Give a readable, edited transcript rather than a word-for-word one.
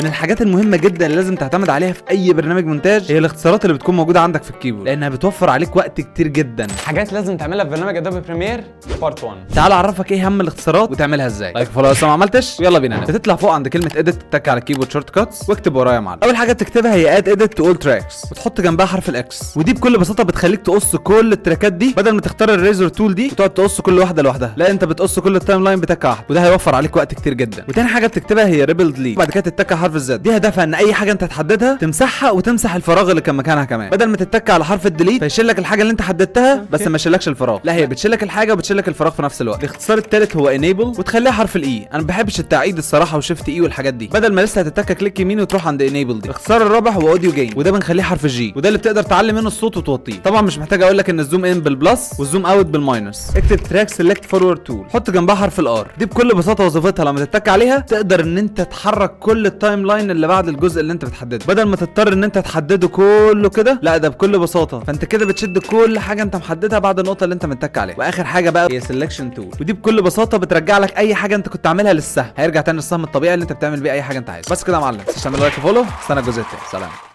من الحاجات المهمه جدا اللي لازم تعتمد عليها في اي برنامج مونتاج هي الاختصارات اللي بتكون موجوده عندك في الكيبورد، لانها بتوفر عليك وقت كتير جدا. حاجات لازم تعملها في برنامج ادوبي بريمير بارت 1. تعال اعرفك ايه اهم الاختصارات وتعملها ازاي. لايك فولو لو ما عملتش، يلا بينا. بتطلع فوق عند كلمه اديت، تتك على الكيبورد شورت كاتس واكتب ورايا يا معلم. اول حاجه تكتبها هي اد اديت تو اول تراكس، وتحط جنبها حرف الاكس، ودي بكل بساطه بتخليك تقص كل التراكات دي بدل ما تختار الريزر تول دي وتقعد تقص كل واحده لوحدها. لا، انت بتقص كل التايم لاين بتكه واحده، وده هيوفر عليك وقت كتير جدا. وتاني حاجه بتكتبها هي ريبل ديليت، بعد كده تتك على حرف الزد. دي هدفها ان اي حاجه انت تحددها تمسحها وتمسح الفراغ اللي كان مكانها كمان، بدل ما تتك على حرف الديليت فيشيل لك الحاجه اللي انت حددتها بس ما يشيلكش الفراغ. لا، هي بتشيل لك الحاجه وبتشيل لك الفراغ في نفس الوقت. الاختصار الثالث هو انيبل، وتخليها حرف الاي. انا ما بحبش التعقيد الصراحه وشيفت اي والحاجات دي، بدل ما لسه هتتك كليك يمين وتروح عند انيبل دي. الاختصار الرابع هو اوديو جين، وده بنخليه حرف جي، وده اللي بتقدر تعلي منه الصوت وتوطيه. طبعا مش محتاج اقول لك ان الزوم ان بالبلس والزوم اوت بالماينس. اكتب تراك سيلكت فورورد تول، حط جنبها حرف الار. دي بكل بساطه وظيفتها لما تتك عليها تقدر ان انت تحرك كل التايم لاين اللي بعد الجزء اللي انت بتحدده، بدل ما تضطر ان انت تحدده كله كده. لا، ده بكل بساطه فانت كده بتشد كل حاجه انت محددها بعد النقطه اللي انت متك عليها. واخر حاجه بقى هي سيلكشن تول، ودي بكل بساطه بترجع لك اي حاجه انت كنت عاملها للسهم، هيرجع تاني للسهم الطبيعي اللي انت بتعمل بيه اي حاجه انت عايزها. بس كده يا معلم، تعمل لايك وفولو. استنى الجزء التاني. سلام.